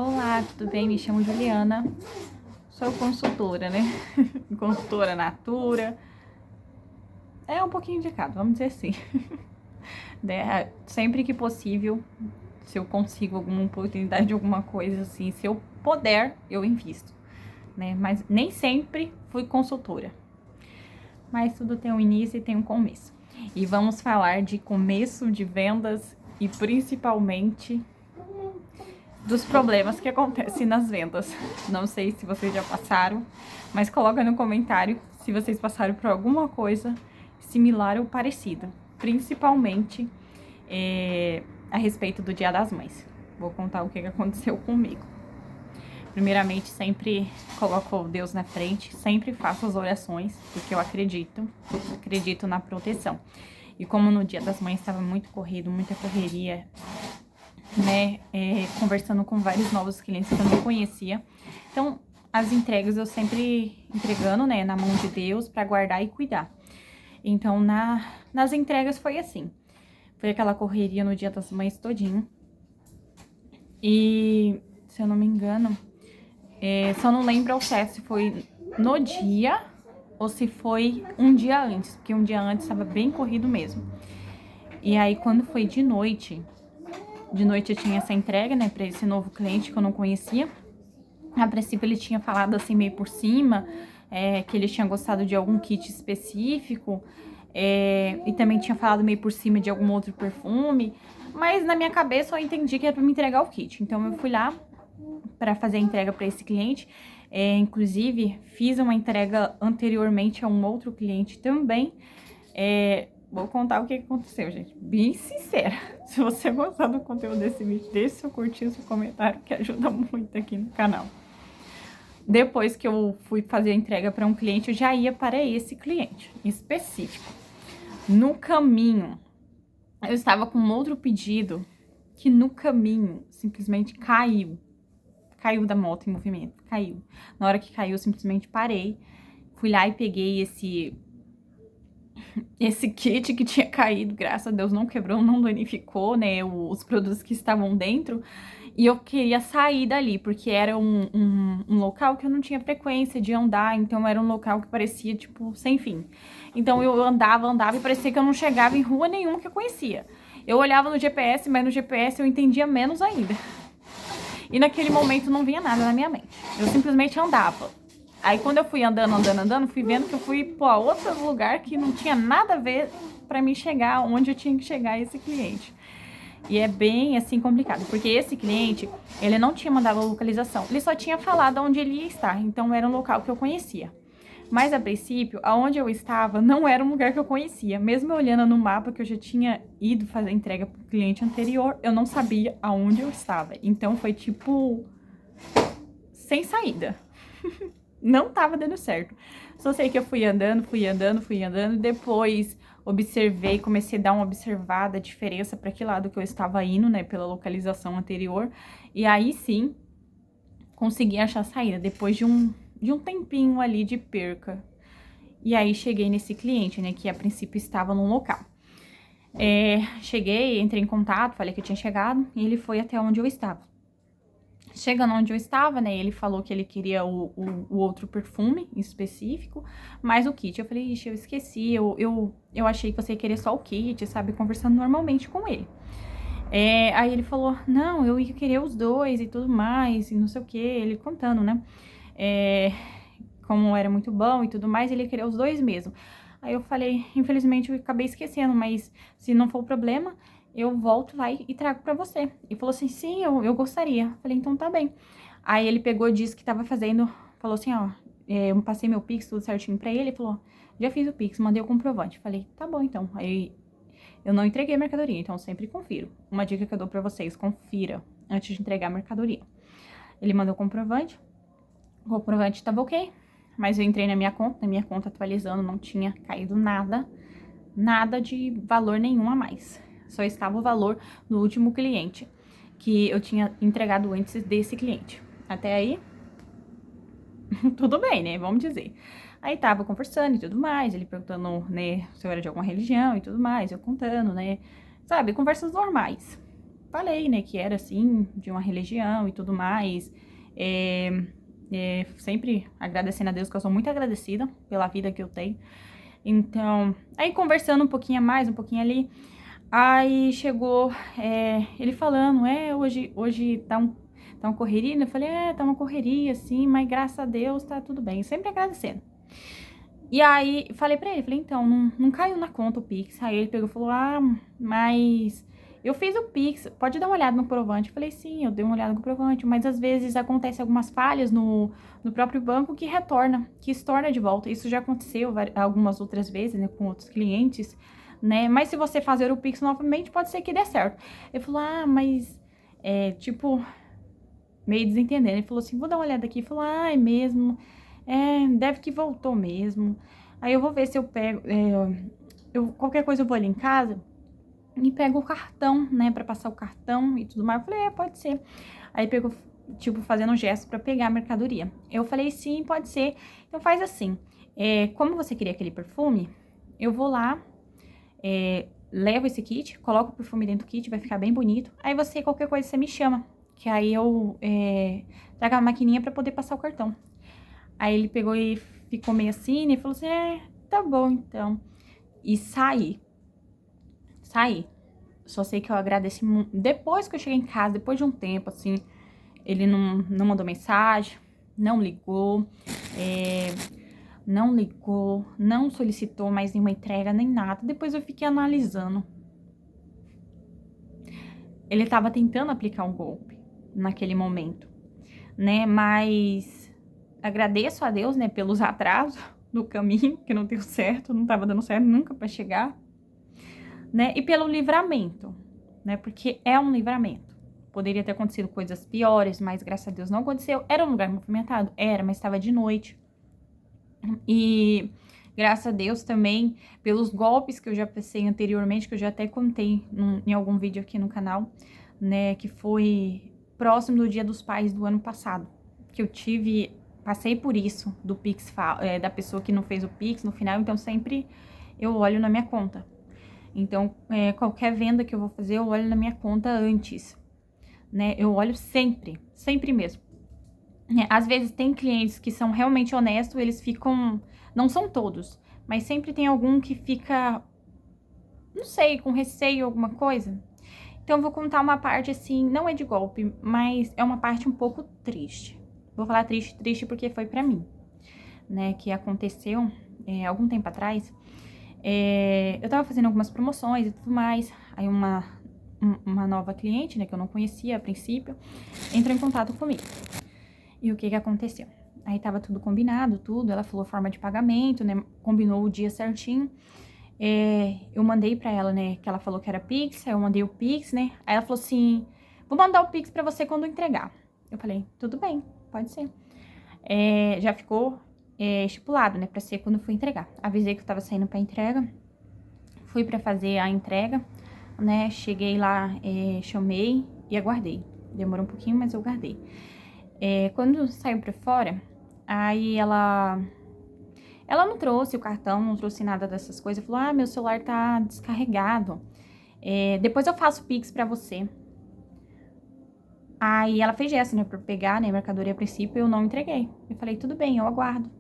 Olá, tudo bem? Me chamo Juliana, sou consultora, né? Consultora Natura. É um pouquinho de cada, vamos dizer assim. Sempre que possível, se eu consigo alguma oportunidade de alguma coisa assim, se eu puder, eu invisto, né? Mas nem sempre fui consultora. Mas tudo tem um início e tem um começo. E vamos falar de começo de vendas e principalmente dos problemas que acontecem nas vendas. Não sei se vocês já passaram, mas coloca no comentário se vocês passaram por alguma coisa similar ou parecida, principalmente a respeito do Dia das Mães. Vou contar o que aconteceu comigo. Primeiramente, sempre coloco Deus na frente, sempre faço as orações, porque eu acredito na proteção. E como no Dia das Mães estava muito corrido, muita correria, né, conversando com vários novos clientes que eu não conhecia. Então, as entregas eu sempre entregando, né, na mão de Deus para guardar e cuidar. Então, nas entregas foi assim. Foi aquela correria no Dia das Mães todinho. E, se eu não me engano, só não lembro ao certo se foi no dia ou se foi um dia antes, porque um dia antes estava bem corrido mesmo. E aí, quando foi de noite eu tinha essa entrega, né, pra esse novo cliente que eu não conhecia. A princípio ele tinha falado assim meio por cima, que ele tinha gostado de algum kit específico, e também tinha falado meio por cima de algum outro perfume, mas na minha cabeça eu entendi que era pra me entregar o kit. Então eu fui lá pra fazer a entrega pra esse cliente, inclusive fiz uma entrega anteriormente a um outro cliente também. Vou contar o que aconteceu, gente. Bem sincera. Se você gostar do conteúdo desse vídeo, deixe seu curtir, seu comentário, que ajuda muito aqui no canal. Depois que eu fui fazer a entrega para um cliente, eu já ia para esse cliente específico. No caminho, eu estava com um outro pedido que no caminho simplesmente caiu. Caiu da moto em movimento, caiu. Na hora que caiu, eu simplesmente parei. Fui lá e peguei esse kit que tinha caído, graças a Deus não quebrou, não danificou, né, os produtos que estavam dentro, e eu queria sair dali, porque era um local que eu não tinha frequência de andar, então era um local que parecia, tipo, sem fim. Então eu andava e parecia que eu não chegava em rua nenhuma que eu conhecia. Eu olhava no GPS, mas no GPS eu entendia menos ainda. E naquele momento não vinha nada na minha mente, eu simplesmente andava. Aí quando eu fui andando, fui vendo que eu fui pra outro lugar que não tinha nada a ver pra mim chegar onde eu tinha que chegar esse cliente. E é bem, assim, complicado, porque esse cliente, ele não tinha mandado a localização, ele só tinha falado onde ele ia estar, então era um local que eu conhecia. Mas, a princípio, aonde eu estava não era um lugar que eu conhecia. Mesmo eu olhando no mapa que eu já tinha ido fazer a entrega pro cliente anterior, eu não sabia aonde eu estava. Então, foi tipo sem saída. Não tava dando certo. Só sei que eu fui andando. Depois observei, comecei a dar uma observada, a diferença para que lado que eu estava indo, né, pela localização anterior. E aí sim, consegui achar a saída, depois de um tempinho ali de perca. E aí cheguei nesse cliente, né, que a princípio estava no local. Cheguei, entrei em contato, falei que eu tinha chegado, e ele foi até onde eu estava. Chegando onde eu estava, né, ele falou que ele queria o outro perfume em específico, mas o kit. Eu falei, ixi, eu esqueci, eu achei que você ia querer só o kit, sabe, conversando normalmente com ele. Aí ele falou, não, eu ia querer os dois e tudo mais, e não sei o que, ele contando, né, como era muito bom e tudo mais, ele ia querer os dois mesmo. Aí eu falei, infelizmente eu acabei esquecendo, mas se não for o problema, eu volto lá e trago pra você. E falou assim, sim, eu gostaria. Falei, então tá bem. Aí ele pegou, disse que tava fazendo, falou assim, ó, eu passei meu Pix, tudo certinho pra ele, falou, já fiz o Pix, mandei o comprovante. Falei, tá bom então. Aí eu não entreguei a mercadoria, então eu sempre confiro. Uma dica que eu dou pra vocês, confira antes de entregar a mercadoria. Ele mandou o comprovante tava ok, mas eu entrei na minha conta atualizando, não tinha caído nada de valor nenhum a mais. Só estava o valor do último cliente, que eu tinha entregado antes desse cliente. Até aí, tudo bem, né? Vamos dizer. Aí tava conversando e tudo mais, ele perguntando, né, se eu era de alguma religião e tudo mais, eu contando, né? Sabe, conversas normais. falei, né, que era, assim, de uma religião e tudo mais. Sempre agradecendo a Deus, que eu sou muito agradecida pela vida que eu tenho. Então, aí conversando um pouquinho a mais, um pouquinho ali, aí chegou ele falando, hoje tá uma correria, né? Eu falei, tá uma correria, assim, mas graças a Deus tá tudo bem, sempre agradecendo. E aí, falei pra ele, falei, então, não caiu na conta o Pix. Aí ele pegou e falou, mas eu fiz o Pix, pode dar uma olhada no comprovante. Eu falei, sim, eu dei uma olhada no comprovante, mas às vezes acontece algumas falhas no próprio banco que retorna, que estorna de volta. Isso já aconteceu algumas outras vezes, né, com outros clientes, né? Mas se você fazer o Pix novamente, pode ser que dê certo. Ele falou, mas, tipo, meio desentendendo. Ele falou assim, vou dar uma olhada aqui. Ele falou, é mesmo, deve que voltou mesmo. Aí eu vou ver se eu pego, qualquer coisa eu vou ali em casa e pego o cartão, né, pra passar o cartão e tudo mais. Eu falei, pode ser. Aí pegou, tipo, fazendo um gesto pra pegar a mercadoria. Eu falei, sim, pode ser. Então faz assim, como você queria aquele perfume, eu vou lá, levo esse kit, coloco o perfume dentro do kit, vai ficar bem bonito. Aí você, qualquer coisa, você me chama, que aí eu trago a maquininha pra poder passar o cartão. Aí ele pegou e ficou meio assim, né, e falou assim, tá bom, então. E saí. Só sei que eu agradeci muito. Depois que eu cheguei em casa, depois de um tempo, assim, ele não mandou mensagem, não ligou, não solicitou mais nenhuma entrega, nem nada. Depois eu fiquei analisando. Ele tava tentando aplicar um golpe naquele momento, né? Mas agradeço a Deus, né, pelos atrasos do caminho, que não deu certo, não tava dando certo nunca pra chegar, né? E pelo livramento, né? Porque é um livramento. Poderia ter acontecido coisas piores, mas graças a Deus não aconteceu. Era um lugar movimentado? Era, mas estava de noite. E graças a Deus também, pelos golpes que eu já passei anteriormente, que eu já até contei em algum vídeo aqui no canal, né? Que foi próximo do Dia dos Pais do ano passado. Que eu passei por isso, do Pix, da pessoa que não fez o Pix no final, então sempre eu olho na minha conta. Então, qualquer venda que eu vou fazer, eu olho na minha conta antes, né? Eu olho sempre, sempre mesmo. Às vezes tem clientes que são realmente honestos, eles ficam, não são todos, mas sempre tem algum que fica, não sei, com receio, alguma coisa. Então, eu vou contar uma parte assim, não é de golpe, mas é uma parte um pouco triste. Vou falar triste porque foi pra mim, né? Que aconteceu algum tempo atrás. Eu tava fazendo algumas promoções e tudo mais, aí uma nova cliente, né, que eu não conhecia a princípio, entrou em contato comigo. E o que aconteceu? Aí tava tudo combinado, ela falou forma de pagamento, né, combinou o dia certinho. Eu mandei pra ela, né, que ela falou que era Pix, aí eu mandei o Pix, né, aí ela falou assim, vou mandar o Pix pra você quando entregar. Eu falei, tudo bem, pode ser. Já ficou estipulado, né, pra ser quando for entregar. Avisei que eu tava saindo pra entrega, fui pra fazer a entrega, né, cheguei lá, chamei e aguardei. Demorou um pouquinho, mas eu guardei. Quando saiu pra fora, aí ela não trouxe o cartão, não trouxe nada dessas coisas, falou, meu celular tá descarregado, depois eu faço o Pix pra você. Aí ela fez gesto, né, pra pegar, né, a mercadoria a princípio, eu não entreguei. Eu falei, tudo bem, eu aguardo.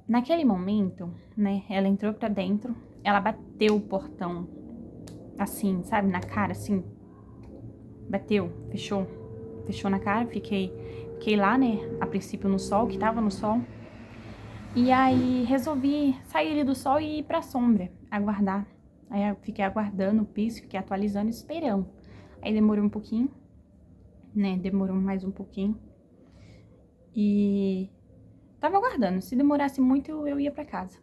Naquele momento, né, ela entrou pra dentro, ela bateu o portão, assim, sabe, na cara, assim, bateu, fechou na cara, fiquei lá, né, a princípio no sol, que tava no sol, e aí resolvi sair ali do sol e ir pra sombra, aguardar. Aí eu fiquei aguardando o piso, fiquei atualizando, esperando. Aí demorou um pouquinho, né, demorou mais um pouquinho, e tava aguardando, se demorasse muito eu ia pra casa.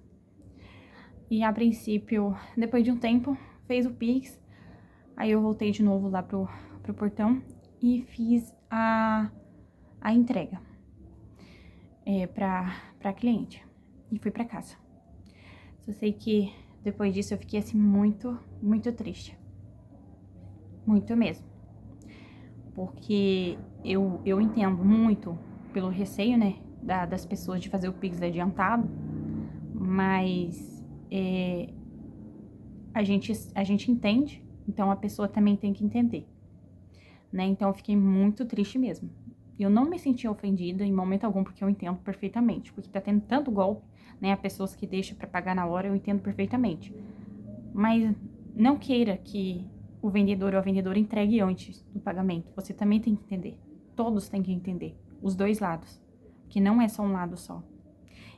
E a princípio, depois de um tempo, fez o Pix, aí eu voltei de novo lá pro portão e fiz a entrega pra cliente e fui pra casa. Só sei que depois disso eu fiquei assim muito, muito triste. Muito mesmo. Porque eu entendo muito pelo receio, né, das pessoas de fazer o Pix adiantado, mas a gente entende, Então, a pessoa também tem que entender, né? Então, eu fiquei muito triste mesmo. Eu não me senti ofendida em momento algum, porque eu entendo perfeitamente. Porque tá tendo tanto golpe, né? As pessoas que deixam pra pagar na hora, eu entendo perfeitamente. Mas não queira que o vendedor ou a vendedora entregue antes do pagamento. Você também tem que entender. Todos têm que entender. Os dois lados. Que não é só um lado só.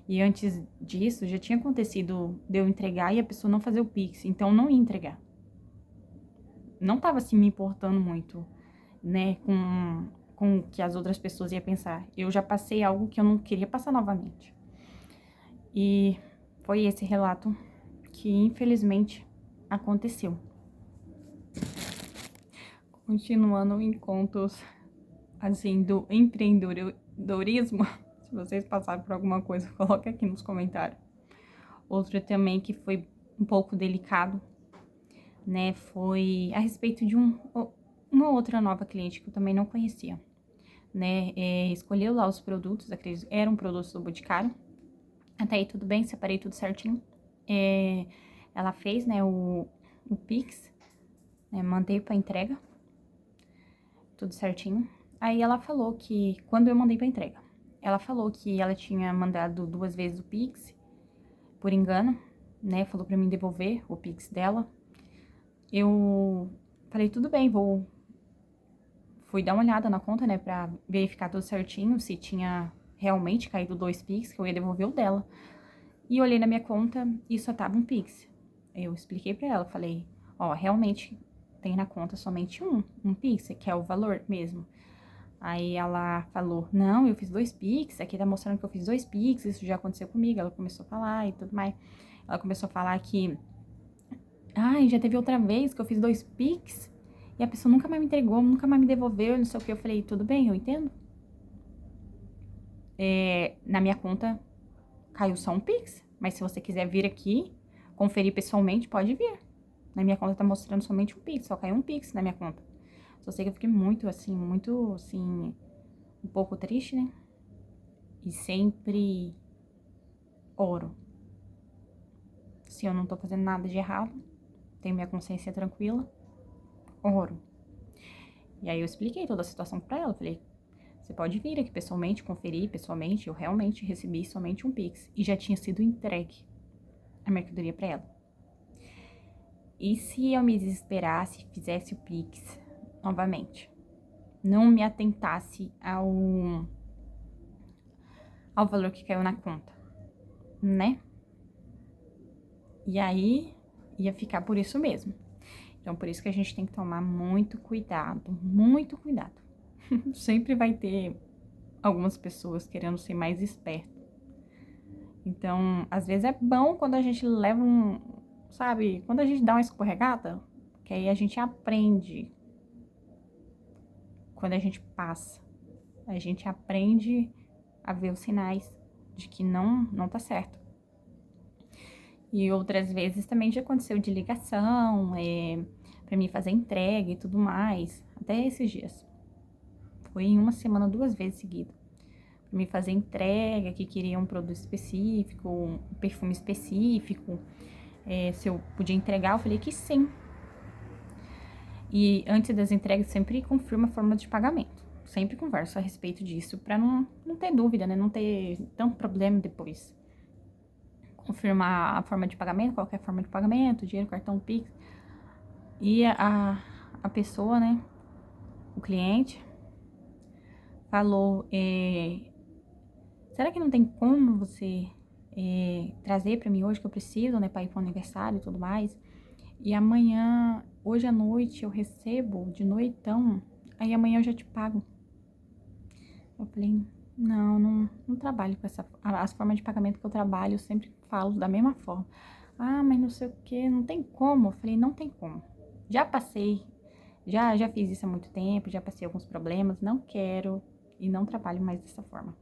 E antes disso, já tinha acontecido de eu entregar e a pessoa não fazer o Pix. Então, eu não ia entregar. Não tava assim me importando muito, né, com o que as outras pessoas iam pensar. Eu já passei algo que eu não queria passar novamente. E foi esse relato que, infelizmente, aconteceu. Continuando em contos, assim, do empreendedorismo, se vocês passaram por alguma coisa, coloque aqui nos comentários. Outro também que foi um pouco delicado, né, foi a respeito de uma outra nova cliente que eu também não conhecia, né, escolheu lá os produtos, acredito, eram produtos do Boticário, até aí tudo bem, separei tudo certinho, ela fez, né, o Pix, né, mandei pra entrega, tudo certinho, aí ela falou que, quando eu mandei pra entrega, ela falou que ela tinha mandado 2 vezes o Pix, por engano, né, falou pra mim devolver o Pix dela. Eu falei, tudo bem, fui dar uma olhada na conta, né, pra verificar tudo certinho, se tinha realmente caído 2 Pix, que eu ia devolver o dela. E olhei na minha conta e só tava um Pix. Eu expliquei pra ela, falei, ó, realmente tem na conta somente um Pix, que é o valor mesmo. Aí ela falou, não, eu fiz 2 Pix, aqui tá mostrando que eu fiz 2 Pix, isso já aconteceu comigo. Ela começou a falar e tudo mais. Ela começou a falar que, ai, já teve outra vez que eu fiz 2 Pix e a pessoa nunca mais me entregou, nunca mais me devolveu, não sei o que. Eu falei, tudo bem, eu entendo. Na minha conta caiu só um Pix, mas se você quiser vir aqui, conferir pessoalmente, pode vir. Na minha conta tá mostrando somente um Pix, só caiu um Pix na minha conta. Só sei que eu fiquei muito, assim, um pouco triste, né? E sempre oro. Se eu não tô fazendo nada de errado, tenho minha consciência tranquila, oro. E aí eu expliquei toda a situação pra ela, falei, você pode vir aqui pessoalmente, conferir pessoalmente, eu realmente recebi somente um Pix e já tinha sido entregue a mercadoria pra ela. E se eu me desesperasse e fizesse o Pix novamente, não me atentasse ao valor que caiu na conta, né? E aí ia ficar por isso mesmo. Então, por isso que a gente tem que tomar muito cuidado, muito cuidado. Sempre vai ter algumas pessoas querendo ser mais esperto. Então, às vezes é bom quando a gente leva sabe, quando a gente dá uma escorregada, que aí a gente aprende. Quando a gente passa, a gente aprende a ver os sinais de que não tá certo. E outras vezes também já aconteceu de ligação, pra mim fazer entrega e tudo mais, até esses dias. Foi em uma semana 2 vezes seguidas. Pra mim fazer entrega, que queria um produto específico, um perfume específico, se eu podia entregar, eu falei que sim. E antes das entregas sempre confirma a forma de pagamento. Sempre converso a respeito disso, pra não ter dúvida, né? Não ter tanto problema depois. Confirmar a forma de pagamento, qualquer forma de pagamento, dinheiro, cartão, Pix. E a pessoa, né, o cliente, falou, será que não tem como você trazer pra mim hoje que eu preciso, né, pra ir pro aniversário e tudo mais? E amanhã, hoje à noite, eu recebo de noitão, aí amanhã eu já te pago. Eu falei, não trabalho com as formas de pagamento que eu trabalho, eu sempre falo da mesma forma. Ah, mas não sei o que, não tem como. Eu falei, não tem como. Já passei, já fiz isso há muito tempo, já passei alguns problemas, não quero e não trabalho mais dessa forma.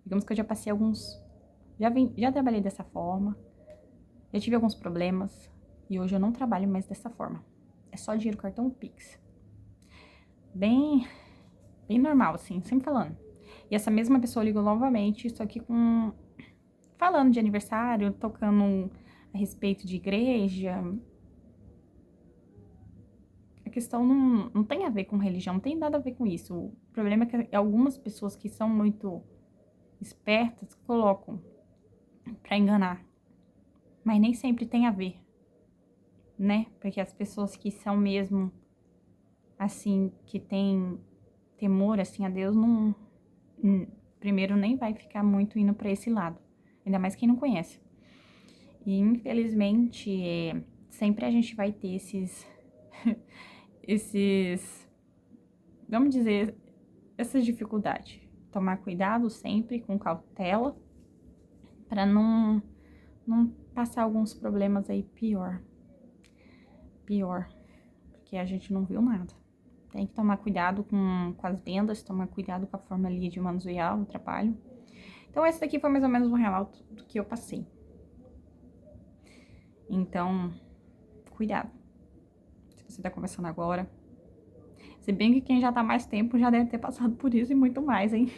Digamos que eu já passei já trabalhei dessa forma, já tive alguns problemas e hoje eu não trabalho mais dessa forma. É só dinheiro, cartão, Pix. Bem normal, assim, sempre falando. E essa mesma pessoa ligou novamente, só que falando de aniversário, tocando a respeito de igreja. A questão não tem a ver com religião, não tem nada a ver com isso. O problema é que algumas pessoas que são muito espertas colocam pra enganar. Mas nem sempre tem a ver, né? Porque as pessoas que são mesmo, assim, que têm temor, assim, a Deus, primeiro nem vai ficar muito indo pra esse lado. Ainda mais quem não conhece. E, infelizmente, sempre a gente vai ter vamos dizer, essas dificuldades. Tomar cuidado sempre, com cautela, para não passar alguns problemas aí pior, porque a gente não viu nada. Tem que tomar cuidado com as vendas, tomar cuidado com a forma ali de manusear o trabalho. Então, esse daqui foi mais ou menos um relato do que eu passei. Então, cuidado. Se você tá começando agora. Se bem que quem já tá mais tempo já deve ter passado por isso e muito mais, hein?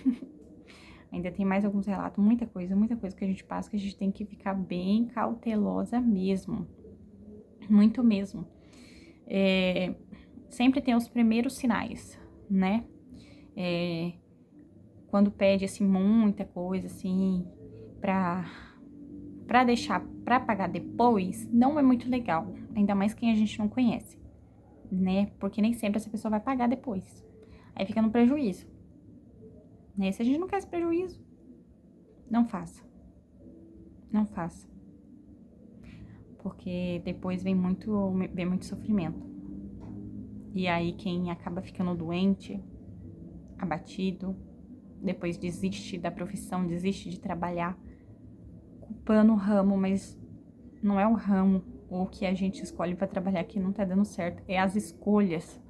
Ainda tem mais alguns relatos, muita coisa que a gente passa que a gente tem que ficar bem cautelosa mesmo. Muito mesmo. Sempre tem os primeiros sinais, né? Quando pede, assim, muita coisa, assim, pra deixar pra pagar depois, não é muito legal. Ainda mais quem a gente não conhece, né? Porque nem sempre essa pessoa vai pagar depois. Aí fica no prejuízo. Né? Se a gente não quer esse prejuízo, não faça. Não faça. Porque depois vem muito sofrimento. E aí quem acaba ficando doente, abatido, depois desiste da profissão, desiste de trabalhar, culpando o ramo, mas não é o ramo ou o que a gente escolhe para trabalhar que não tá dando certo, é as escolhas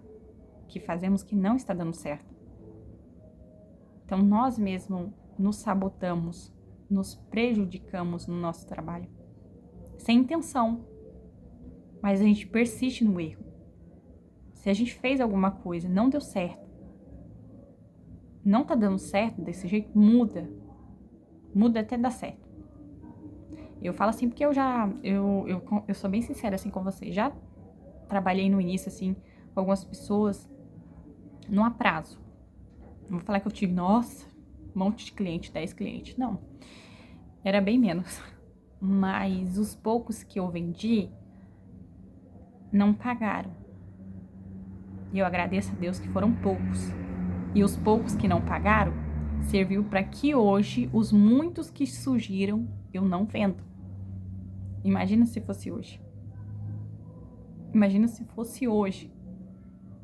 que fazemos que não está dando certo. Então nós mesmos nos sabotamos, nos prejudicamos no nosso trabalho, sem intenção, mas a gente persiste no erro. Se a gente fez alguma coisa, não deu certo, não tá dando certo desse jeito, muda até dar certo. Eu falo assim porque eu sou bem sincera assim com você, já trabalhei no início assim com algumas pessoas no atraso. Não vou falar que eu tive, nossa, um monte de cliente, 10 clientes, não. Era bem menos. Mas os poucos que eu vendi não pagaram. E eu agradeço a Deus que foram poucos. E os poucos que não pagaram serviu para que hoje os muitos que surgiram eu não vendo. Imagina se fosse hoje. Imagina se fosse hoje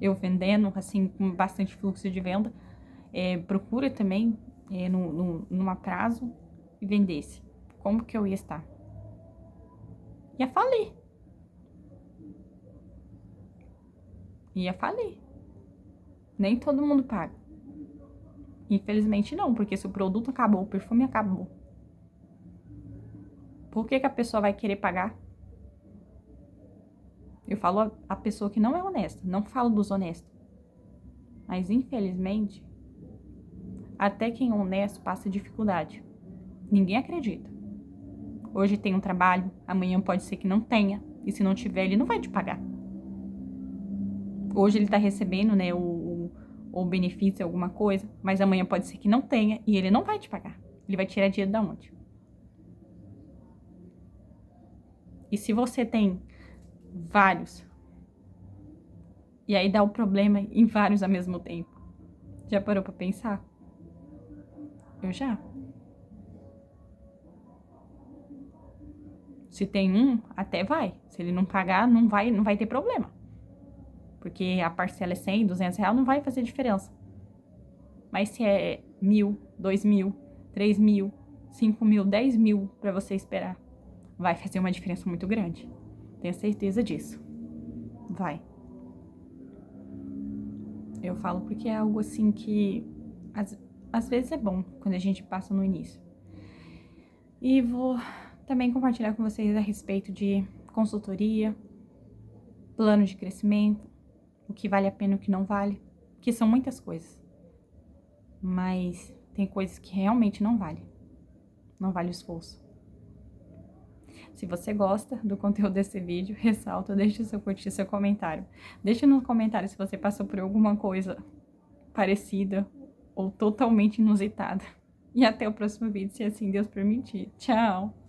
eu vendendo assim com bastante fluxo de venda. Procura também num atraso e vendesse. Como que eu ia estar? Ia falir. Ia falir. Nem todo mundo paga. Infelizmente não, porque se o produto acabou, o perfume acabou. Por que a pessoa vai querer pagar? Eu falo a pessoa que não é honesta, não falo dos honestos. Mas infelizmente, até quem é honesto passa dificuldade. Ninguém acredita. Hoje tem um trabalho, amanhã pode ser que não tenha. E se não tiver, ele não vai te pagar. Hoje ele tá recebendo, né, o benefício, alguma coisa, mas amanhã pode ser que não tenha e ele não vai te pagar. Ele vai tirar dinheiro da onde? E se você tem vários, e aí dá o problema em vários ao mesmo tempo, já parou pra pensar? Eu já. Se tem um, até vai. Se ele não pagar, não vai ter problema. Porque a parcela é 100, 200 reais, não vai fazer diferença. Mas se é 1.000, 2.000, 3.000, 5.000, 10.000 pra você esperar, vai fazer uma diferença muito grande. Tenho certeza disso. Vai. Eu falo porque é algo assim que às vezes é bom quando a gente passa no início. E vou também compartilhar com vocês a respeito de consultoria, plano de crescimento, o que vale a pena e o que não vale, que são muitas coisas. Mas tem coisas que realmente não vale. Não vale o esforço. Se você gosta do conteúdo desse vídeo, ressalta, deixe seu curtir, seu comentário. Deixe no comentário se você passou por alguma coisa parecida ou totalmente inusitada. E até o próximo vídeo, se assim Deus permitir. Tchau!